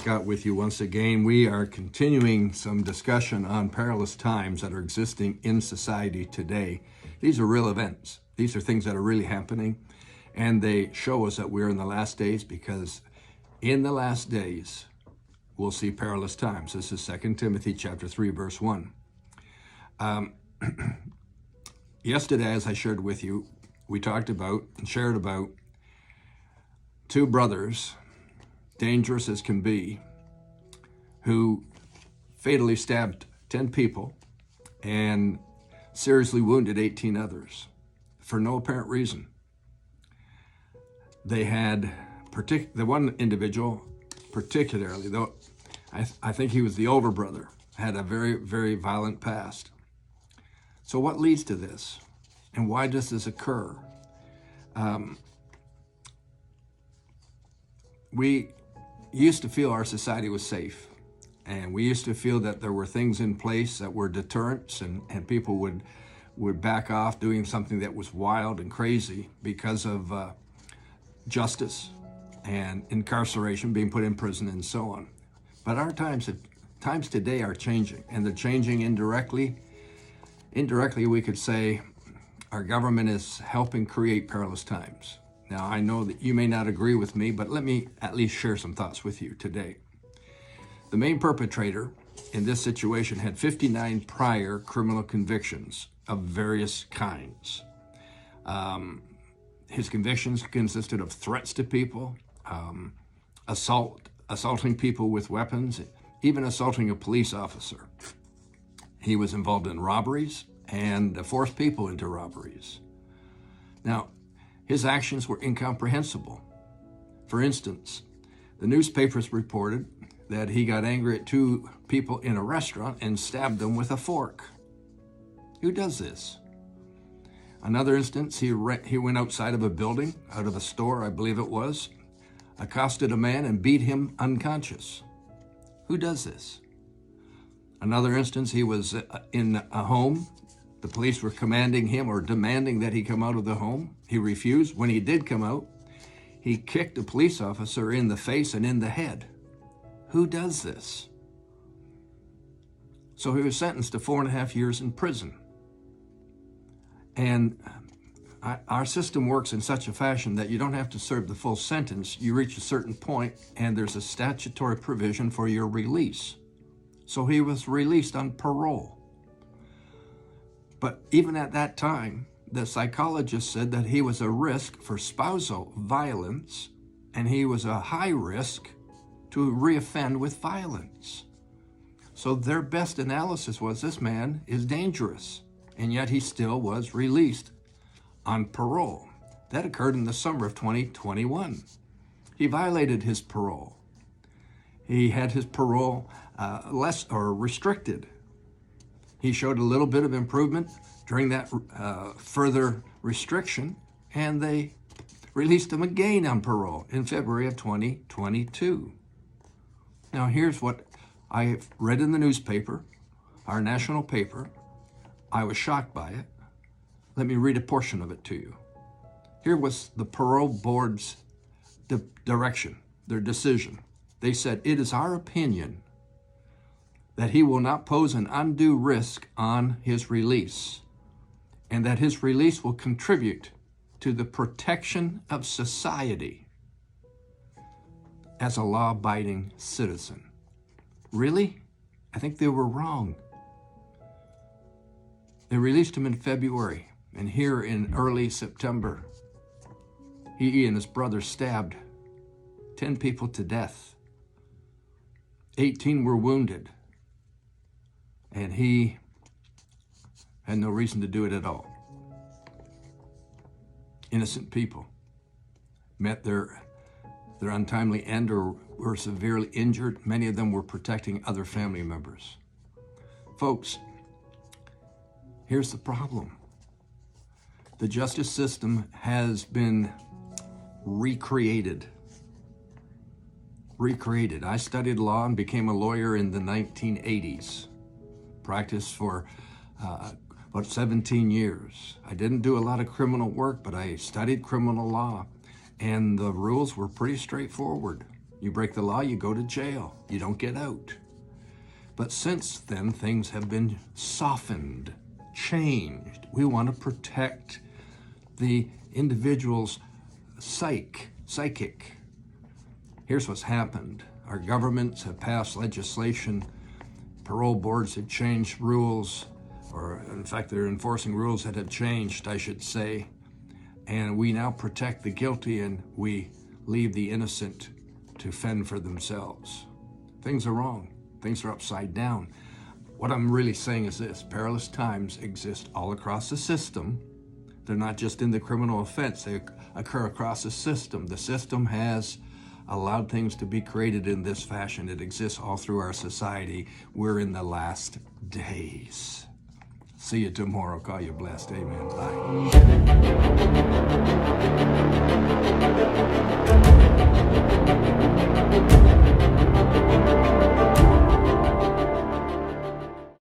Scott with you once again. We are continuing some discussion on perilous times that are existing in society today. These are real events. These are things that are really happening, and they show us that we're in the last days, because in the last days we'll see perilous times. This is 2 Timothy chapter 3, verse 1. Yesterday, as I shared with you, we talked about and shared about two brothers, dangerous as can be, who fatally stabbed 10 people and seriously wounded 18 others for no apparent reason. They had, the one individual particularly, though I think he was the older brother, had a very, very violent past. So what leads to this? And why does this occur? We used to feel our society was safe, and we used to feel that there were things in place that were deterrents, and people would back off doing something that was wild and crazy because of justice and incarceration, being put in prison and so on. But our times today are changing, and they're changing indirectly. Indirectly, we could say our government is helping create perilous times. Now, I know that you may not agree with me, but let me at least share some thoughts with you today. The main perpetrator in this situation had 59 prior criminal convictions of various kinds. His convictions consisted of threats to people, assaulting people with weapons, even assaulting a police officer. He was involved in robberies and forced people into robberies. Now, his actions were incomprehensible. For instance, the newspapers reported that he got angry at two people in a restaurant and stabbed them with a fork. Who does this? Another instance, he went outside of a building, out of a store, I believe it was, accosted a man and beat him unconscious. Who does this? Another instance, he was in a home. The police were commanding him or demanding that he come out of the home. He refused. When he did come out, he kicked a police officer in the face and in the head. Who does this? So he was sentenced to 4.5 years in prison. And our system works in such a fashion that you don't have to serve the full sentence. You reach a certain point, and there's a statutory provision for your release. So he was released on parole. But even at that time, the psychologist said that he was a risk for spousal violence, and he was a high risk to reoffend with violence. So their best analysis was, this man is dangerous, and yet he still was released on parole. That occurred in the summer of 2021. He violated his parole. He had his parole less or restricted. He showed a little bit of improvement during that further restriction, and they released him again on parole in February of 2022. Now, here's what I read in the newspaper, our national paper. I was shocked by it. Let me read a portion of it to you. Here was the parole board's direction, their decision. They said, "It is our opinion that he will not pose an undue risk on his release, and that his release will contribute to the protection of society as a law-abiding citizen." Really? I think they were wrong. They released him in February, and here in early September, he and his brother stabbed 10 people to death. 18 were wounded. And he had no reason to do it at all. Innocent people met their untimely end or were severely injured. Many of them were protecting other family members. Folks, here's the problem. The justice system has been recreated. I studied law and became a lawyer in the 1980s. Practiced for about 17 years. I didn't do a lot of criminal work, but I studied criminal law, and the rules were pretty straightforward. You break the law, you go to jail. You don't get out. But since then, things have been softened, changed. We want to protect the individual's psychic. Here's what's happened. Our governments have passed legislation. Parole boards have changed rules, or in fact, they're enforcing rules that have changed, I should say. And we now protect the guilty and we leave the innocent to fend for themselves. Things are wrong. Things are upside down. What I'm really saying is this: perilous times exist all across the system. They're not just in the criminal offense, they occur across the system. The system has allowed things to be created in this fashion. It exists all through our society. We're in the last days. See you tomorrow. Call you blessed. Amen. Bye.